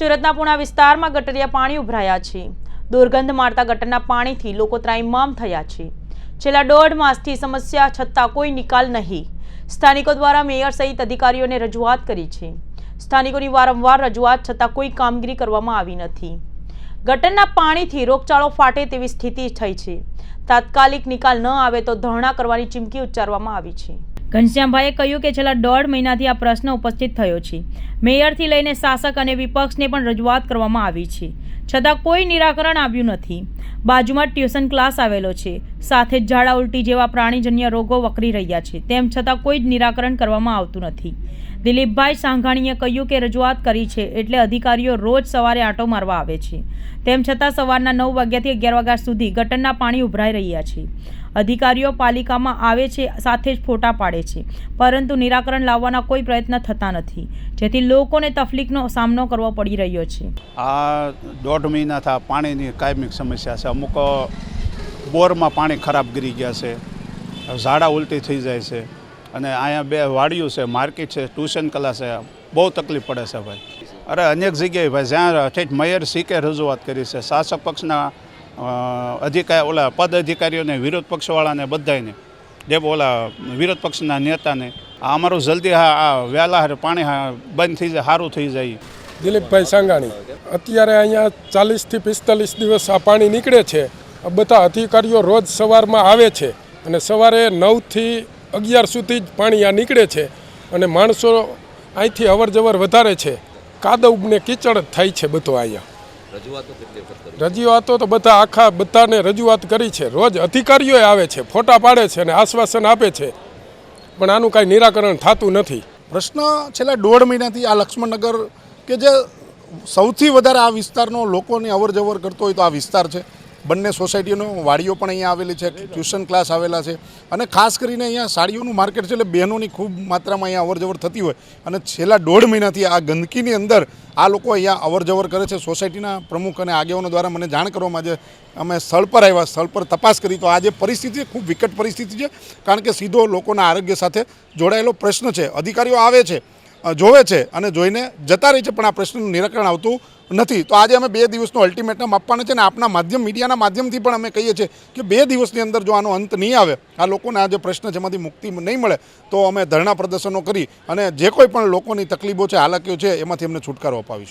સુરતના પુણા વિસ્તારમાં ગટરિયા પાણી ઉભરાયા છે। દુર્ગંધ મારતા ગટરના પાણીથી લોકો ત્રાહિમામ થયા છે। છેલ્લા 1.5 માસથી સમસ્યા છતાં કોઈ નિકાલ નહીં। સ્થાનિકો દ્વારા મેયર સહિત અધિકારીઓને રજૂઆત કરી છે। સ્થાનિકોની વારંવાર રજૂઆત છતાં કોઈ કામગીરી કરવામાં આવી નથી। ગટરના પાણીથી રોગચાળો ફાટે તેવી સ્થિતિ થઈ છે। તાત્કાલિક નિકાલ ન આવે તો ધરણા કરવાની ચીમકી ઉચ્ચારવામાં આવી છે। ઘનશ્યામભાઈએ કહ્યું કે છેલ્લા 1.5 મહિનાથી આ પ્રશ્ન ઉપસ્થિત થયો છે। મેયરથી લઈને શાસક અને વિપક્ષને પણ રજૂઆત કરવામાં આવી છે, છતાં કોઈ નિરાકરણ આવ્યું નથી। બાજુમાં ટ્યુશન ક્લાસ આવેલો છે, સાથે જ ઝાડા ઉલટી જેવા પ્રાણીજન્ય રોગો વકરી રહ્યા છે, તેમ છતાં કોઈ જ નિરાકરણ કરવામાં આવતું નથી। દિલીપભાઈ સાંઘાણીએ કહ્યું કે રજૂઆત કરી છે એટલે અધિકારીઓ રોજ સવારે આંટો મારવા આવે છે, તેમ છતાં સવારના 9 વાગ્યાથી 11 વાગ્યા સુધી ગટરના પાણી ઉભરાઈ રહ્યા છે। અધિકારીઓ પાલિકામાં આવે છે, સાથે જ ફોટા પાડે છે, પરંતુ નિરાકરણ લાવવાના કોઈ પ્રયત્ન થતા નથી, જેથી લોકોને તકલીફનો સામનો કરવો પડી રહ્યો છે। આ 1.5 મહિનાથી પાણીની કાયમી સમસ્યા છે। અમુક બોરમાં પાણી ખરાબ ગરી ગયા છે, ઝાડા ઉલટી થઈ જાય છે, અને અહીંયા 2 વાડીઓ છે, માર્કેટ છે, ટ્યુશન ક્લાસ છે, બહુ તકલીફ પડે છે ભાઈ। અરે અનેક જગ્યાએ ભાઈ જ્યાં ઠેઠ મેયર સીકે રજૂઆત કરી છે, શાસક પક્ષના પદ અધિકારીઓને, વિરોધ પક્ષવાળાને, બધાને, જે વિરોધ પક્ષના નેતાને અમારું જલ્દી આ વહેલા પાણી બંધ થઈ જાય, સારું થઈ જાય। દિલીપભાઈ સાંઘાણી, અત્યારે અહીંયા 40 થી 45 દિવસ આ પાણી નીકળે છે। બધા અધિકારીઓ રોજ સવારમાં આવે છે અને સવારે 9 થી 11 સુધી જ પાણી આ નીકળે છે, અને માણસો અહીંથી અવર જવર વધારે છે। કાદવ ને કીચડ થાય છે બધો અહીંયા। રજૂઆતો તો બધાને રજૂઆત કરી છે। રોજ અધિકારીઓ આવે છે, ફોટા પાડે છે અને આશ્વાસન આપે છે, પણ આનું કાંઈ નિરાકરણ થતું નથી। પ્રશ્ન છેલ્લા 1.5 મહિનાથી આ લક્ષ્મણનગર કે જે સૌથી વધારે આ વિસ્તારનો લોકોની અવર જવર કરતો હોય તો આ વિસ્તાર છે। બંને સોસાયટીઓનો વાડીઓ પણ અહીંયા આવેલી છે, ટ્યુશન ક્લાસ આવેલા છે, અને ખાસ કરીને અહીંયા સાડીઓનું માર્કેટ છે, એટલે બહેનોની ખૂબ માત્રામાં અહીંયા અવર જવર થતી હોય, અને છેલ્લા 1.5 મહિનાથી આ ગંદકીની અંદર આ લોકો અહીંયા અવર જવર કરે છે। સોસાયટીના પ્રમુખ અને આગેવાનો દ્વારા મને જાણ કરવામાં આજે અમે સ્થળ પર આવ્યા, સ્થળ પર તપાસ કરી, તો આ જે પરિસ્થિતિ ખૂબ વિકટ પરિસ્થિતિ છે, કારણ કે સીધો લોકોના આરોગ્ય સાથે જોડાયેલો પ્રશ્ન છે। અધિકારીઓ આવે છે, જોવે છે અને જોઈને જતા રહે છે, પણ આ પ્રશ્નનું નિરાકરણ આવતું નથી। તો આજે અમે 2 દિવસનો અલ્ટિમેટમ આપવાના છે, અને આપના માધ્યમ, મીડિયાના માધ્યમથી પણ અમે કહીએ છીએ કે 2 દિવસની અંદર જો આનો અંત નહીં આવે, આ લોકોને આ જે પ્રશ્ન છે એમાંથી મુક્તિ નહીં મળે, તો અમે ધરણા પ્રદર્શનો કરી અને જે કોઈ પણ લોકોની તકલીફો છે, હાલાકીઓ છે, એમાંથી અમને છુટકારો અપાવીશું।